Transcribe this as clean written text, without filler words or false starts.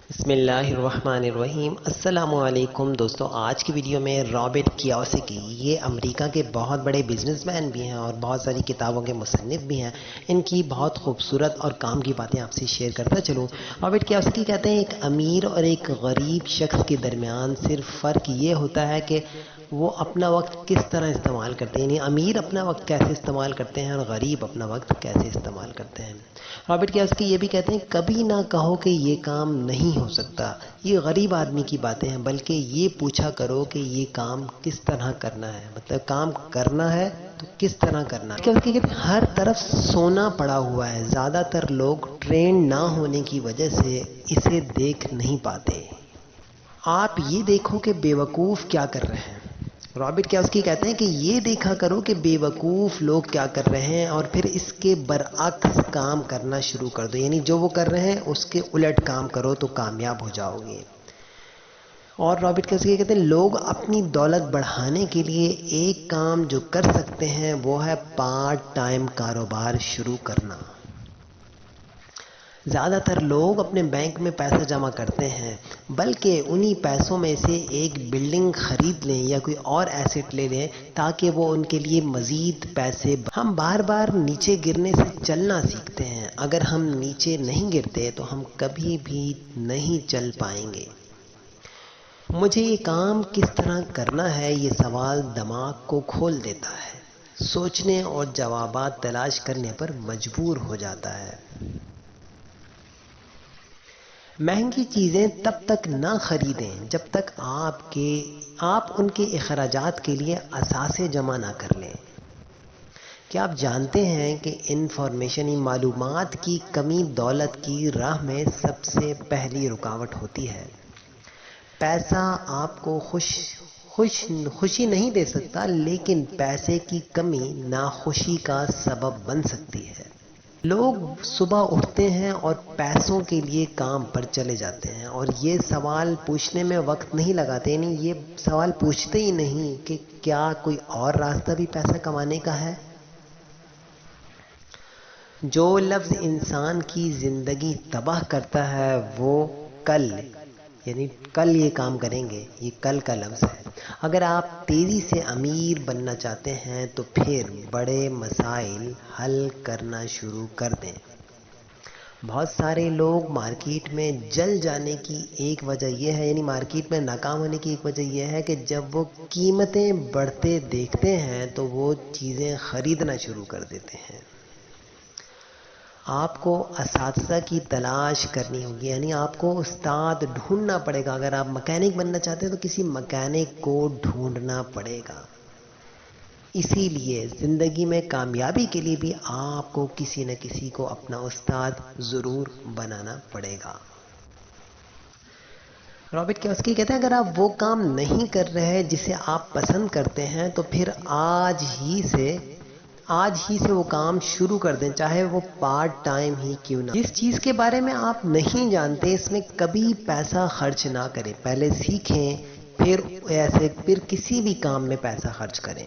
بسم اللہ الرحمن الرحیم۔ السلام علیکم دوستو، آج کی ویڈیو میں رابرٹ کیوساکی، یہ امریکہ کے بہت بڑے بزنس مین بھی ہیں اور بہت ساری کتابوں کے مصنف بھی ہیں، ان کی بہت خوبصورت اور کام کی باتیں آپ سے شیئر کرتا چلوں۔ رابرٹ کیوساکی کہتے ہیں ایک امیر اور ایک غریب شخص کے درمیان صرف فرق یہ ہوتا ہے کہ وہ اپنا وقت کس طرح استعمال کرتے ہیں، یعنی امیر اپنا وقت کیسے استعمال کرتے ہیں اور غریب اپنا وقت کیسے استعمال کرتے ہیں۔ رابرٹ کیوساکی یہ بھی کہتے ہیں کبھی نہ کہو کہ یہ کام نہیں ہو سکتا، یہ غریب آدمی کی باتیں ہیں، بلکہ یہ پوچھا کرو کہ یہ کام کس طرح کرنا ہے، مطلب کام کرنا ہے تو کس طرح کرنا ہے۔ کیوساکی کہتے ہیں ہر طرف سونا پڑا ہوا ہے، زیادہ تر لوگ ٹرینڈ نہ ہونے کی وجہ سے اسے دیکھ نہیں پاتے۔ آپ یہ دیکھو کہ بیوقوف کیا کر رہے ہیں۔ رابرٹ کیوساکی کہتے ہیں کہ یہ دیکھا کرو کہ بیوقوف لوگ کیا کر رہے ہیں اور پھر اس کے برعکس کام کرنا شروع کر دو، یعنی جو وہ کر رہے ہیں اس کے الٹ کام کرو تو کامیاب ہو جاؤ گے۔ اور رابرٹ کیوساکی کہتے ہیں لوگ اپنی دولت بڑھانے کے لیے ایک کام جو کر سکتے ہیں وہ ہے پارٹ ٹائم کاروبار شروع کرنا۔ زیادہ تر لوگ اپنے بینک میں پیسہ جمع کرتے ہیں، بلکہ انہی پیسوں میں سے ایک بلڈنگ خرید لیں یا کوئی اور ایسٹ لے لیں تاکہ وہ ان کے لیے مزید پیسے۔ ہم بار بار نیچے گرنے سے چلنا سیکھتے ہیں، اگر ہم نیچے نہیں گرتے تو ہم کبھی بھی نہیں چل پائیں گے۔ مجھے یہ کام کس طرح کرنا ہے، یہ سوال دماغ کو کھول دیتا ہے، سوچنے اور جوابات تلاش کرنے پر مجبور ہو جاتا ہے۔ مہنگی چیزیں تب تک نہ خریدیں جب تک آپ ان کے اخراجات کے لیے اثاثے جمع نہ کر لیں۔ کیا آپ جانتے ہیں کہ انفارمیشن معلومات کی کمی دولت کی راہ میں سب سے پہلی رکاوٹ ہوتی ہے؟ پیسہ آپ کو خوشی نہیں دے سکتا، لیکن پیسے کی کمی ناخوشی کا سبب بن سکتی ہے۔ لوگ صبح اٹھتے ہیں اور پیسوں کے لیے کام پر چلے جاتے ہیں اور یہ سوال پوچھنے میں وقت نہیں لگاتے، یعنی یہ سوال پوچھتے ہی نہیں کہ کیا کوئی اور راستہ بھی پیسہ کمانے کا ہے۔ جو لفظ انسان کی زندگی تباہ کرتا ہے وہ کل، یعنی کل یہ کام کریں گے، یہ کل کا لفظ ہے۔ اگر آپ تیزی سے امیر بننا چاہتے ہیں تو پھر بڑے مسائل حل کرنا شروع کر دیں۔ بہت سارے لوگ مارکیٹ میں جل جانے کی ایک وجہ یہ ہے، یعنی مارکیٹ میں ناکام ہونے کی ایک وجہ یہ ہے کہ جب وہ قیمتیں بڑھتے دیکھتے ہیں تو وہ چیزیں خریدنا شروع کر دیتے ہیں۔ آپ کو اساتذہ کی تلاش کرنی ہوگی، یعنی آپ کو استاد ڈھونڈنا پڑے گا۔ اگر آپ مکینک بننا چاہتے ہیں تو کسی مکینک کو ڈھونڈنا پڑے گا۔ اسی لیے زندگی میں کامیابی کے لیے بھی آپ کو کسی نہ کسی کو اپنا استاد ضرور بنانا پڑے گا۔ رابرٹ کیوساکی کہتے ہیں اگر آپ وہ کام نہیں کر رہے جسے آپ پسند کرتے ہیں تو پھر آج ہی سے وہ کام شروع کر دیں، چاہے وہ پارٹ ٹائم ہی کیوں نہ۔ جس چیز کے بارے میں آپ نہیں جانتے اس میں کبھی پیسہ خرچ نہ کریں، پہلے سیکھیں پھر کسی بھی کام میں پیسہ خرچ کریں۔